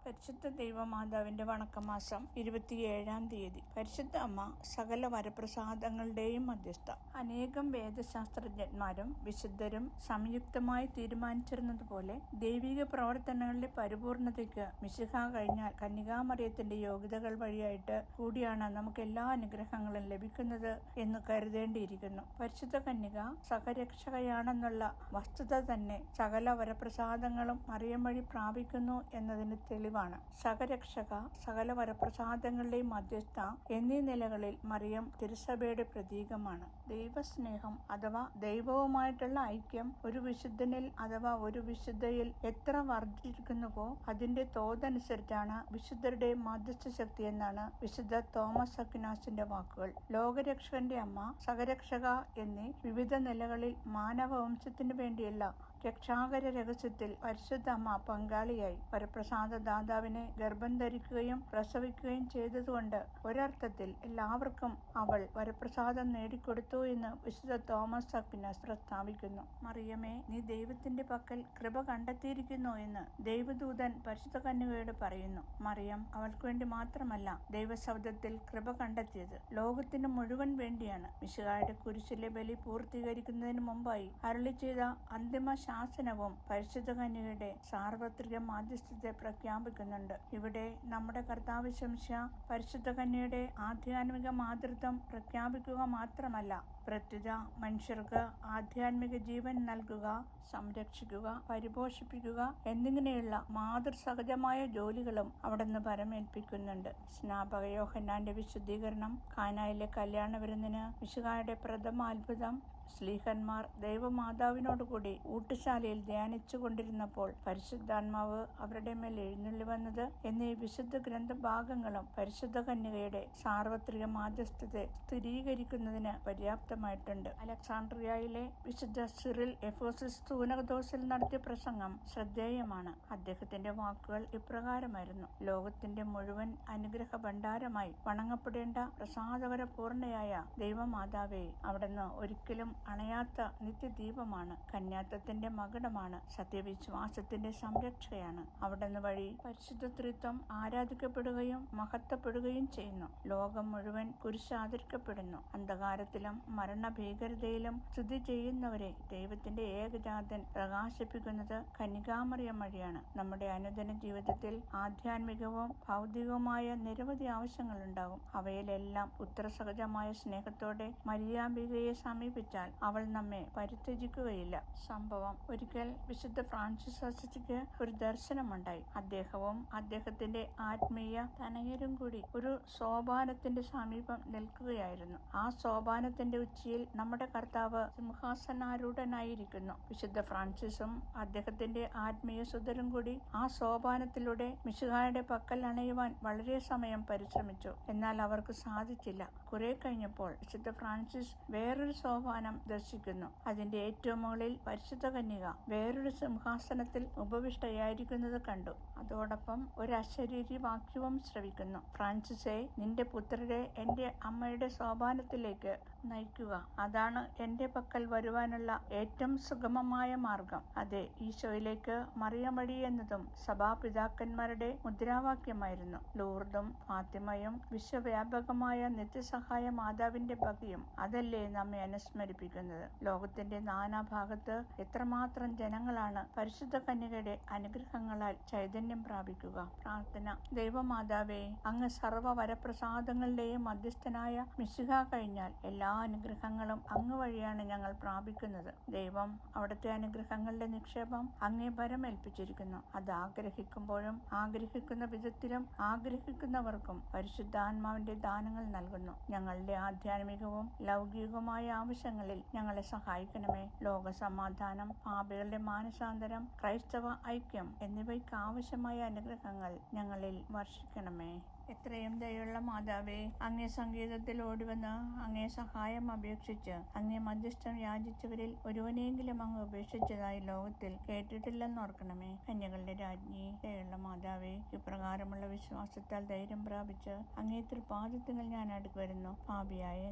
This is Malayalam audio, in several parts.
പരിശുദ്ധ ദൈവമാതാവിന്റെ വണക്കമാസം 27-ാം തീയതി. പരിശുദ്ധ അമ്മ സകല വരപ്രസാദങ്ങളുടെയും മധ്യസ്ഥ. അനേകം വേദശാസ്ത്രജ്ഞന്മാരും വിശുദ്ധരും സംയുക്തമായി തീരുമാനിച്ചിരുന്നതുപോലെ ദൈവിക പ്രവർത്തനങ്ങളുടെ പരിപൂർണതയ്ക്ക് മിശിഹ കഴിഞ്ഞാൽ കന്യകാമറിയത്തിന്റെ യോഗ്യതകൾ വഴിയായിട്ട് കൂടിയാണ് നമുക്ക് എല്ലാ അനുഗ്രഹങ്ങളും ലഭിക്കുന്നത് എന്ന് കരുതേണ്ടിയിരിക്കുന്നു. പരിശുദ്ധ കന്യക സഹരക്ഷകയാണെന്നുള്ള വസ്തുത തന്നെ സകല വരപ്രസാദങ്ങളും മറിയം വഴി പ്രാപിക്കുന്നു എന്നതിന് തെളിവാണ്. സഹരക്ഷക, സകല വരപ്രസാദങ്ങളുടെയും മധ്യസ്ഥ എന്നീ നിലകളിൽ മറിയം തിരുസഭയുടെ പ്രതീകമാണ്. ദൈവസ്നേഹം അഥവാ ദൈവവുമായിട്ടുള്ള ഐക്യം ഒരു വിശുദ്ധനിൽ അഥവാ ഒരു വിശുദ്ധയിൽ എത്ര വർദ്ധിച്ചിരിക്കുന്നുവോ അതിന്റെ തോതനുസരിച്ചാണ് വിശുദ്ധരുടെ മധ്യസ്ഥ ശക്തി എന്നാണ് വിശുദ്ധ തോമസ് അക്വിനാസിന്റെ വാക്കുകൾ. ലോകരക്ഷകന്റെ അമ്മ, സഹരക്ഷക എന്നീ വിവിധ നിലകളിൽ മാനവവംശത്തിനു വേണ്ടിയുള്ള രക്ഷാകര രഹസ്യത്തിൽ പരിശുദ്ധ അമ്മ പങ്കാളിയായി. വരപ്രസാദ ദാതാവിനെ ഗർഭം ധരിക്കുകയും പ്രസവിക്കുകയും ചെയ്തതുകൊണ്ട് ഒരർത്ഥത്തിൽ എല്ലാവർക്കും അവൾ വരപ്രസാദം നേടിക്കൊടുത്തു എന്ന് വിശുദ്ധ തോമസ് അക്വിനാസ് പ്രസ്താവിക്കുന്നു. മറിയമേ, നീ ദൈവത്തിന്റെ പക്കൽ കൃപ കണ്ടെത്തിയിരിക്കുന്നു എന്ന് ദൈവദൂതൻ പരിശുദ്ധ കന്യകയോട് പറയുന്നു. മറിയം അവൾക്ക് വേണ്ടി മാത്രമല്ല ദൈവശബ്ദത്തിൽ കൃപ കണ്ടെത്തിയത്, ലോകത്തിന് മുഴുവൻ വേണ്ടിയാണ്. മിശിഹായുടെ കുരിശിലെ ബലി പൂർത്തീകരിക്കുന്നതിന് മുമ്പായി അരുളി ചെയ്ത അന്തിമ ശാസനവും പരിശുദ്ധ കന്യകയുടെ സാർവത്രിക മാധ്യസ്ഥത്തെ പ്രഖ്യാപിക്കുന്നുണ്ട്. ഇവിടെ നമ്മുടെ കർത്താവ് ശംശ പരിശുദ്ധ കന്യകയുടെ ആധ്യാത്മിക മാതൃത്വം പ്രഖ്യാപിക്കുക മാത്രമല്ല, പ്രത്യുത മനുഷ്യർക്ക് ആധ്യാത്മിക ജീവൻ നൽകുക, സംരക്ഷിക്കുക, പരിപോഷിപ്പിക്കുക എന്നിങ്ങനെയുള്ള മാതൃസഹജമായ ജോലികളും അവിടുന്ന് പരമേൽപ്പിക്കുന്നുണ്ട്. സ്നാപക യോഹന്നാന്റെ വിശുദ്ധീകരണം, കാനായിലെ കല്യാണ വിരുന്നിന് മിശിഹായുടെ പ്രഥമ അത്ഭുതം, ശ്ലീഹന്മാർ ദൈവമാതാവിനോടുകൂടി ഊട്ടുശാലയിൽ ധ്യാനിച്ചു കൊണ്ടിരുന്നപ്പോൾ പരിശുദ്ധാത്മാവ് അവരുടെ മേൽ എഴുന്നള്ളി വന്നത് എന്നീ വിശുദ്ധ ഗ്രന്ഥഭാഗങ്ങളും പരിശുദ്ധ കന്യകയുടെ സാർവത്രിക മാധ്യസ്ഥത്തെ സ്ഥിരീകരിക്കുന്നതിന് പര്യാപ്തമായിട്ടുണ്ട്. അലക്സാണ്ട്രിയയിലെ വിശുദ്ധ സിറിൽ എഫോസസ് സൂനകദോസിൽ നടത്തിയ പ്രസംഗം ശ്രദ്ധേയമാണ്. അദ്ദേഹത്തിന്റെ വാക്കുകൾ ഇപ്രകാരമായിരുന്നു: ലോകത്തിന്റെ മുഴുവൻ അനുഗ്രഹ ഭണ്ഡാരമായി വണങ്ങപ്പെടേണ്ട പ്രസാദവര പൂർണ്ണയായ ദൈവമാതാവേ, അവിടുന്ന് ഒരിക്കലും അണയാത്ത നിത്യദീപമാണ്. കന്യാത്വത്തിന്റെ മകുടമാണ്. സത്യവിശ്വാസത്തിന്റെ സംരക്ഷകയാണ്. അവിടുന്ന് വഴി പരിശുദ്ധ ത്രിത്വം ആരാധിക്കപ്പെടുകയും മഹത്വപ്പെടുകയും ചെയ്യുന്നു. ലോകം മുഴുവൻ കുരിശാദരിക്കപ്പെടുന്നു. അന്ധകാരത്തിലും മരണഭീകരതയിലും സ്ഥിതി ചെയ്യുന്നവരെ ദൈവത്തിന്റെ ഏകജാതൻ പ്രകാശിപ്പിക്കുന്നത് കന്യകാമറിയം വഴിയാണ്. നമ്മുടെ അനുദിന ജീവിതത്തിൽ ആധ്യാത്മികവും ഭൗതികവുമായ നിരവധി ആവശ്യങ്ങളുണ്ടാകും. അവയിലെല്ലാം പുത്രസഹജമായ സ്നേഹത്തോടെ മരിയാംബികയെ സമീപിച്ചാൽ അവൾ നമ്മെ പരിത്യജിക്കുകയില്ല. സംഭവം: ഒരിക്കൽ വിശുദ്ധ ഫ്രാൻസിസ് അസിസിക്ക് ഒരു ദർശനമുണ്ടായി. അദ്ദേഹവും അദ്ദേഹത്തിന്റെ ആത്മീയ തനയരും കൂടി ഒരു സോപാനത്തിന്റെ സമീപം നിൽക്കുകയായിരുന്നു. ആ സോപാനത്തിന്റെ ഉച്ചിയിൽ നമ്മുടെ കർത്താവ് സിംഹാസനാരൂഢനായിരിക്കുന്നു. വിശുദ്ധ ഫ്രാൻസിസും അദ്ദേഹത്തിന്റെ ആത്മീയ സുതരും കൂടി ആ സോപാനത്തിലൂടെ മിശിഹായുടെ പക്കൽ അണയുവാൻ വളരെ സമയം പരിശ്രമിച്ചു. എന്നാൽ അവർക്ക് സാധിച്ചില്ല. കുറെ കഴിഞ്ഞപ്പോൾ വിശുദ്ധ ഫ്രാൻസിസ് വേറൊരു സോപാനം ദർശിക്കുന്നു. അതിന്റെ ഏറ്റവും മുകളിൽ പരിശുദ്ധ കന്യക വേറൊരു സിംഹാസനത്തിൽ ഉപവിഷ്ടയായിരിക്കുന്നത് കണ്ടു. അതോടൊപ്പം ഒരു അശരീരി വാക്യവും ശ്രവിക്കുന്നു: ഫ്രാൻസിസേ, നിന്റെ പുത്രരെ എന്റെ അമ്മയുടെ സോപാനത്തിലേക്ക് നയിക്കുക. അതാണ് എന്റെ പക്കൽ വരുവാനുള്ള ഏറ്റവും സുഗമമായ മാർഗം. അതെ, ഈശോയിലേക്ക് മറിയം വഴി എന്നതും സഭാപിതാക്കന്മാരുടെ മുദ്രാവാക്യമായിരുന്നു. ലൂർദും ഫാത്തിമയും വിശ്വവ്യാപകമായ നിത്യസഹായ മാതാവിന്റെ ഭക്തിയും അതല്ലേ നമ്മെ അനുസ്മരിപ്പിക്കുന്നത്. ലോകത്തിന്റെ നാനാഭാഗത്ത് എത്രമാത്രം ജനങ്ങളാണ് പരിശുദ്ധ കന്യകയുടെ അനുഗ്രഹങ്ങളാൽ ചൈതന്യം പ്രാപിക്കുക. പ്രാർത്ഥന: ദൈവമാതാവേ, അങ്ങ് സർവ്വ വരപ്രസാദങ്ങളുടെയും മധ്യസ്ഥനായ മിശിഹ കഴിഞ്ഞാൽ എല്ലാ അനുഗ്രഹങ്ങളും അങ്ങ് വഴിയാണ് ഞങ്ങൾ പ്രാപിക്കുന്നത്. ദൈവം അവിടുത്തെ അനുഗ്രഹങ്ങളുടെ നിക്ഷേപം അങ്ങേ ഭരമേൽപ്പിച്ചിരിക്കുന്നു. അത് ആഗ്രഹിക്കുമ്പോഴും ആഗ്രഹിക്കുന്ന വിധത്തിലും ആഗ്രഹിക്കുന്നവർക്കും പരിശുദ്ധാത്മാവിന്റെ ദാനങ്ങൾ നൽകുന്നു. ഞങ്ങളുടെ ആധ്യാത്മികവും ലൗകികവുമായ ആവശ്യങ്ങളിൽ ഞങ്ങളെ സഹായിക്കണമേ. ലോക സമാധാനം, പാപികളുടെ മാനസാന്തരം, ക്രൈസ്തവ ഐക്യം എന്നിവയ്ക്ക് ആവശ്യമായ അനുഗ്രഹങ്ങൾ ഞങ്ങളിൽ വർഷിക്കണമേ. എത്രയും ദയുള്ള മാതാവേ, അങ്ങേ സംഗീതത്തിൽ ഓടിവന്ന് അങ്ങേ സഹായം അപേക്ഷിച്ച് അങ്ങേ മധ്യസ്ഥം യാചിച്ചവരിൽ ഒരുവനെങ്കിലും അങ്ങ് ഉപേക്ഷിച്ചതായി ലോകത്തിൽ കേട്ടിട്ടില്ലെന്നോർക്കണമേ. കന്യകളുടെ രാജ്ഞി, ദയുള്ള മാതാവേ, ഇപ്രകാരമുള്ള വിശ്വാസത്താൽ ധൈര്യം പ്രാപിച്ച് അങ്ങേ തൃപാദത്തിങ്കൽ ഞാൻ അടുക്ക് വരുന്നു. പാപിയായ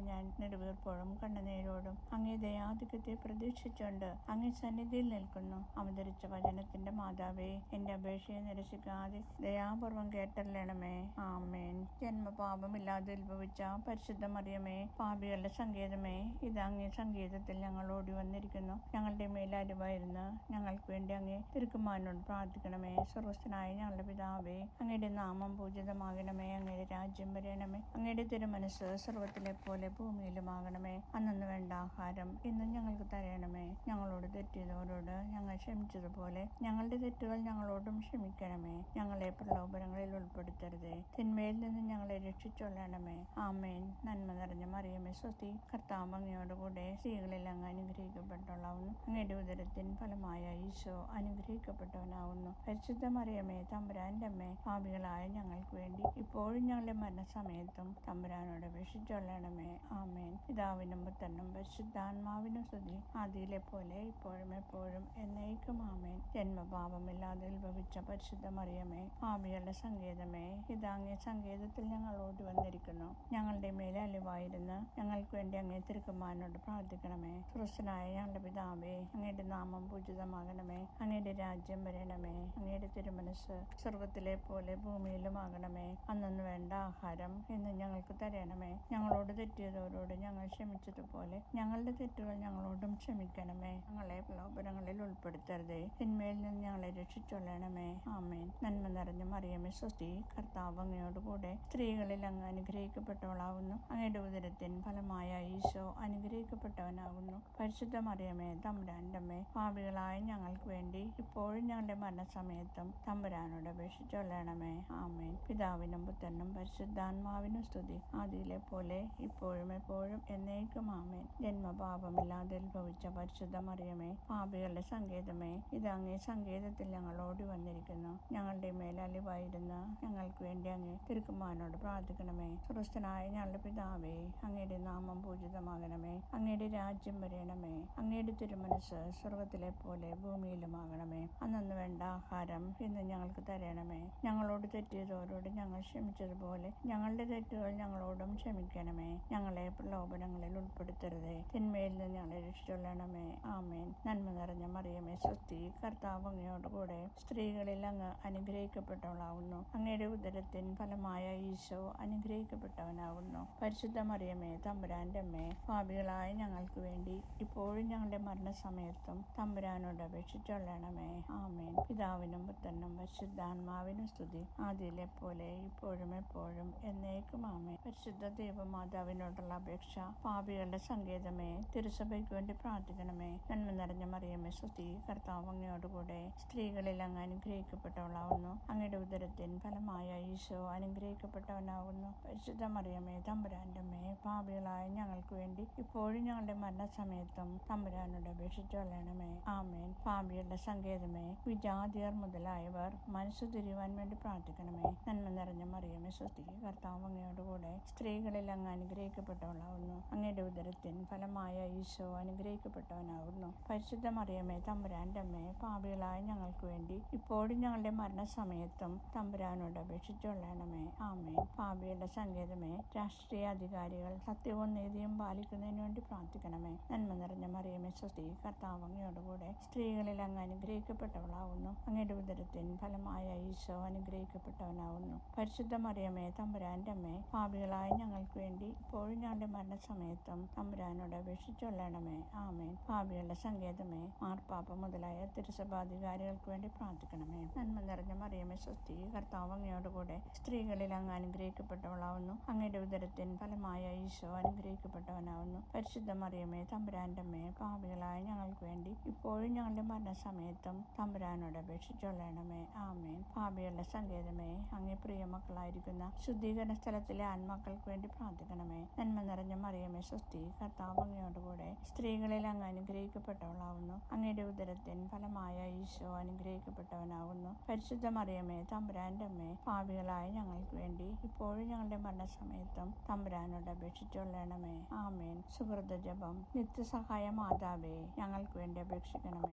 ഞാൻ നെടുവീർപ്പോഴും കണ്ണുനീരോടും അങ്ങേ ദയാധിക്യത്തെ പ്രതീക്ഷിച്ചുകൊണ്ട് അങ്ങേ സന്നിധിയിൽ നിൽക്കുന്നു. അവതരിച്ച വചനത്തിന്റെ മാതാവേ, എന്റെ അപേക്ഷയെ നിരസിക്കാതെ ദയാപൂർവം കേട്ടല്ലണമേ. ആമേൻ. ജന്മപാപമില്ലാതെ ഉത്ഭവിച്ച പരിശുദ്ധ മറിയമേ, പാപികളുടെ സങ്കേതമേ, ഇത് അങ്ങേ സങ്കേതത്തിൽ ഞങ്ങൾ ഓടി വന്നിരിക്കുന്നു. ഞങ്ങളുടെ മേലരുവായിരുന്ന് ഞങ്ങൾക്ക് വേണ്ടി അങ്ങേ തിരുക്കുമാരനോട് പ്രാർത്ഥിക്കണമേ. സ്വർഗ്ഗസ്ഥനായ ഞങ്ങളുടെ പിതാവേ, അങ്ങയുടെ നാമം പൂജിതമാകണമേ. അങ്ങയുടെ രാജ്യം വരണമേ. അങ്ങയുടെ തിരുമനസ് സ്വർഗ്ഗത്തിലെ പോലെ ഭൂമിയിലുമാകണമേ. അന്നു വേണ്ട ആഹാരം ഇന്നും ഞങ്ങൾക്ക് തരണമേ. ഞങ്ങളോട് തെറ്റിയതോരോട് ഞങ്ങൾ ക്ഷമിച്ചതുപോലെ ഞങ്ങളുടെ തെറ്റുകൾ ഞങ്ങളോടും ക്ഷമിക്കണമേ. ഞങ്ങളെ പ്രലോഭനങ്ങളിൽ ഉൾപ്പെടുത്തരുതേ, തിന്മയിൽ നിന്ന് ഞങ്ങളെ രക്ഷിച്ചൊള്ളണമേ. ആമേൻ. നന്മ നിറഞ്ഞ മറിയമേ, സ്വസ്തി. കർത്താവ് അങ്ങയോടുകൂടെ സ്ത്രീകളിൽ അങ്ങ് അനുഗ്രഹിക്കപ്പെട്ടവളാവുന്നു. അങ്ങയുടെ ഉദരത്തിൻ ഫലമായ ഈശോ അനുഗ്രഹിക്കപ്പെട്ടവനാവുന്നു. പരിശുദ്ധ മറിയമേ, തമ്പുരാന്റെ അമ്മേ, പാപികളായ ഞങ്ങൾക്ക് വേണ്ടി ഇപ്പോഴും ഞങ്ങളുടെ മരണസമയത്തും തമ്പുരാനോട് അപേക്ഷിച്ചൊള്ളണമേ. ആമേൻ. പിതാവിനും പുത്രനും പരിശുദ്ധാത്മാവിനും സ്തുതി, ആദിയിലെ പോലെ ഇപ്പോഴും എപ്പോഴും എന്നേക്കും. ആമേൻ. ജന്മപാപമില്ലാതെ ഉത്ഭവിച്ച പരിശുദ്ധ മറിയമേ, പാപികളുടെ സങ്കേതമേ, ഇതാ അങ്ങേ സങ്കേതത്തിൽ ഞങ്ങൾ ഓടി വന്നിരിക്കുന്നു. ഞങ്ങളുടെ മേലെ അലിവായിരുന്ന് ഞങ്ങൾക്ക് വേണ്ടി അങ്ങേ തിരുക്കുമാരനോട് പ്രാർത്ഥിക്കണമേ. സ്വർഗ്ഗസ്ഥനായ ഞങ്ങളുടെ പിതാവേ, അങ്ങയുടെ നാമം പൂജിതമാകണമേ. അങ്ങയുടെ രാജ്യം വരണമേ. അങ്ങയുടെ തിരുമനസ് സ്വർഗ്ഗത്തിലെ പോലെ ഭൂമിയിലുമാകണമേ. അന്നു വേണ്ട ആഹാരം ഇന്ന് ഞങ്ങൾക്ക് തരണമേ. ഞങ്ങളോട് തെറ്റിയതോരോട് ഞങ്ങൾ ക്ഷമിച്ചതുപോലെ ഞങ്ങളുടെ തെറ്റുകൾ ഞങ്ങളോടും ക്ഷമിക്കണമേ. ഞങ്ങളെ പ്രലോഭനങ്ങളിൽ ഉൾപ്പെടുത്തരുതേ, തിന്മയിൽ നിന്ന് ഞങ്ങളെ രക്ഷിച്ചൊള്ളണമേ. ആമേൻ. നന്മ നിറഞ്ഞ മറിയമേ, സ്വസ്തി. കർത്താവ് അങ്ങയോടുകൂടെ സ്ത്രീകളിൽ അങ്ങ് അനുഗ്രഹിക്കപ്പെട്ടവളാവുന്നു. അങ്ങയുടെ ഉദരത്തിൻ ഫലമായ ഈശോ അനുഗ്രഹിക്കപ്പെട്ടവനാകുന്നു. പരിശുദ്ധ മറിയമേ, തമ്പുരാന്റെ അമ്മേ, പാപികളായ ഞങ്ങൾക്ക് വേണ്ടി ഇപ്പോഴും ഞങ്ങളുടെ മരണസമയത്തും തമ്പുരാനോട് അപേക്ഷിച്ചൊള്ളണമേ. ആമേൻ. പിതാവിനും പുത്രനും പരിശുദ്ധാത്മാവിനും സ്തുതി, ആദിയിലെ പോലെ ഇപ്പോഴും എപ്പോഴും എന്നേക്കും. ആമേൻ. ജന്മപാപമില്ലാതെ ഉത്ഭവിച്ച പരിശുദ്ധ മറിയമേ, പാപികളുടെ സങ്കേതമേ, ഇത് അങ്ങേ സങ്കേതത്തിൽ ഞങ്ങൾ ഓടി വന്നിരിക്കുന്നു. ഞങ്ങളുടെ മേൽ അലിവായിരുന്ന് ഞങ്ങൾക്ക് വേണ്ടി അങ്ങേ തിരുക്കുമാരനോട് പ്രാർത്ഥിക്കണമേ. സ്വർഗ്ഗസ്ഥനായ ഞങ്ങളുടെ പിതാവേ, അങ്ങയുടെ നാമം പൂജിതമാകണമേ. അങ്ങയുടെ രാജ്യം വരണമേ. അങ്ങയുടെ തിരുമനസ് സ്വർഗ്ഗത്തിലെ പോലെ ഭൂമിയിലുമാകണമേ. അന്നു വേണ്ട ആഹാരം ഇന്ന് ഞങ്ങൾക്ക് തരണമേ. ഞങ്ങളോട് തെറ്റിയതോരോട് ഞങ്ങൾ ക്ഷമിച്ചതുപോലെ ഞങ്ങളുടെ തെറ്റുകൾ ഞങ്ങളോടും ക്ഷമിക്കണമേ. ഞങ്ങളെ പ്രലോഭനങ്ങളിൽ ഉൾപ്പെടുത്തരുതേ, തിന്മയിൽ നിന്ന് ഞങ്ങളെ രക്ഷിച്ചൊള്ളണമേ. ആമേൻ. നന്മ നിറഞ്ഞ മറിയമേ, സ്വസ്തി. കർത്താവ് അങ്ങയോടുകൂടെ സ്ത്രീകളിൽ അങ്ങ് അനുഗ്രഹിക്കപ്പെട്ടവളാവുന്നു. അങ്ങയുടെ ഉദരത്തിൻ ഫലമായ ഈശോ അനുഗ്രഹിക്കപ്പെട്ടവനാകുന്നു. പരിശുദ്ധ മറിയമേ, തമ്പുരാന്റെ അമ്മേ, പാപികളായ ഞങ്ങൾക്ക് വേണ്ടി ഇപ്പോഴും ഞങ്ങളുടെ മരണസമയത്തും തമ്പുരാനോട് അപേക്ഷിച്ചൊള്ളണമേ. ആമേൻ. പിതാവിനും പുത്രനും പരിശുദ്ധാത്മാവിനും സ്തുതി, ആദിയിലെ പോലെ ഇപ്പോഴും എപ്പോഴും എന്നേക്കും. ആമേൻ. പരിശുദ്ധ ദൈവമാതാവിനോടുള്ള അപേക്ഷ. പാപികളുടെ സങ്കേതമേ, തിരുസഭയ്ക്ക് വേണ്ടി പ്രാർത്ഥിക്കണമേ. നന്മ നിറഞ്ഞ മറിയമേ, സ്വസ്തി. കർത്താവ് അങ്ങയോടുകൂടെ സ്ത്രീകളിൽ അങ്ങ് അനുഗ്രഹിക്കപ്പെട്ടവളാവുന്നു. അങ്ങയുടെ ഉദരത്തിൻ ഫലമായ ഈശോ അനുഗ്രഹിക്കപ്പെട്ടവനാകുന്നു. പരിശുദ്ധ മറിയമേ, തമ്പുരാന്റെ അമ്മേ, പാപികളായ ഞങ്ങൾക്ക് വേണ്ടി ഇപ്പോഴും ഞങ്ങളുടെ മരണസമയത്തും തമ്പുരാനോട് അപേക്ഷിച്ചൊള്ളണമേ. ആമേൻ. പാപികളുടെ സങ്കേതമേ, വിജാതിയർ മുതലായവർ മനസ്സു തിരിയുവാൻ വേണ്ടി പ്രാർത്ഥിക്കണമേ. നന്മ നിറഞ്ഞ മറിയമേ, സ്വസ്തി. കർത്താവ് അങ്ങയോടുകൂടെ സ്ത്രീകളിൽ അങ്ങ് അനുഗ്രഹിക്കപ്പെട്ടവളാവുന്നു. അങ്ങയുടെ ഉദരത്തിൻ ഫലമായ ഈശോ അനുഗ്രഹിക്കപ്പെട്ടവനാകുന്നു. പരിശുദ്ധ മറിയമേ, തമ്പുരാന്റെ അമ്മേ, പാപികളായ ഞങ്ങൾക്ക് വേണ്ടി ഇപ്പോഴും ഞങ്ങളുടെ മരണസമയത്തും തമ്പുരാനോട് അപേക്ഷിച്ചൊള്ളണമേ. ആമേൻ. പാപികളുടെ സങ്കേതമേ, രാഷ്ട്രീയ അധികാരികൾ സത്യവും നീതിയും പാലിക്കുന്നതിന് വേണ്ടി പ്രാർത്ഥിക്കണമേ. നന്മ നിറഞ്ഞ മറിയമേ, സ്വസ്തി. കർത്താവ് അങ്ങയോടുകൂടെ സ്ത്രീകളിൽ അങ്ങ് അനുഗ്രഹിക്കപ്പെട്ടവളാവുന്നു. അങ്ങയുടെ ഉദരത്തിൻ ഫലമായ ഈശോ അനുഗ്രഹിക്കപ്പെട്ടവനാവുന്നു. പരിശുദ്ധ മറിയമേ, തമ്പുരാന്റെ അമ്മേ, പാപികളായ ഞങ്ങൾക്ക് വേണ്ടി ഇപ്പോഴും ഞങ്ങളുടെ മരണസമയത്തും തമ്പുരാനോട് അപേക്ഷിച്ചൊള്ളണമേ. ആമേൻ. പാപികളുടെ സങ്കേതമേ, മാർപ്പാപ്പ മുതലായ തിരുസഭാധികാരികൾക്ക് വേണ്ടി പ്രാർത്ഥിക്കണമേ. നന്മ നിറഞ്ഞ മറിയമേ, സ്വസ്തി. കർത്താവ് അങ്ങയോടുകൂടെ സ്ത്രീകളിൽ അങ്ങ് അനുഗ്രഹിക്കപ്പെട്ടവളാവുന്നു. അങ്ങയുടെ ഉദരത്തിൻ ഫലമായ ഈശോ അനുഗ്രഹിക്കപ്പെട്ടവനാവുന്നു. പരിശുദ്ധ മറിയമേ, തമ്പുരാന്റെ അമ്മേ, പാപികളായ ഞങ്ങൾക്ക് വേണ്ടി ഇപ്പോഴും ഞങ്ങളുടെ മരണസമയത്തും തമ്പുരാനോട് അപേക്ഷിച്ചൊള്ളണമേ. ആമേൻ. പാപികളുടെ സങ്കേതമേ, അങ്ങേ പ്രിയ മക്കളായിരിക്കുന്ന ശുദ്ധീകരണ സ്ഥലത്തിലെ ആത്മാക്കൾക്ക് വേണ്ടി പ്രാർത്ഥിക്കണമേ. നന്മ നിറഞ്ഞ മറിയമേ സ്വസ്തി, കർത്താവ് അങ്ങയോട് കൂടെ സ്ത്രീകളിൽ അങ്ങ് അനുഗ്രഹിക്കപ്പെട്ടവളാവുന്നു. അങ്ങയുടെ ഉദരത്തിൻ ഫലമായ ഈശോ അനുഗ്രഹിക്കപ്പെട്ടവനാകുന്നു. പരിശുദ്ധ മറിയമേ തമ്പുരാന്റെ അമ്മേ, പാപികളായ ഞങ്ങൾക്ക് വേണ്ടി ഇപ്പോഴും ഞങ്ങളുടെ മരണസമയത്തും തമ്പുരാനോട് അപേക്ഷിച്ചുകൊള്ളണമേ. ആമേൻ. സുഹൃത ജപം. നിത്യസഹായ മാതാവേ, ഞങ്ങൾക്ക് വേണ്ടി അപേക്ഷിക്കണമേ.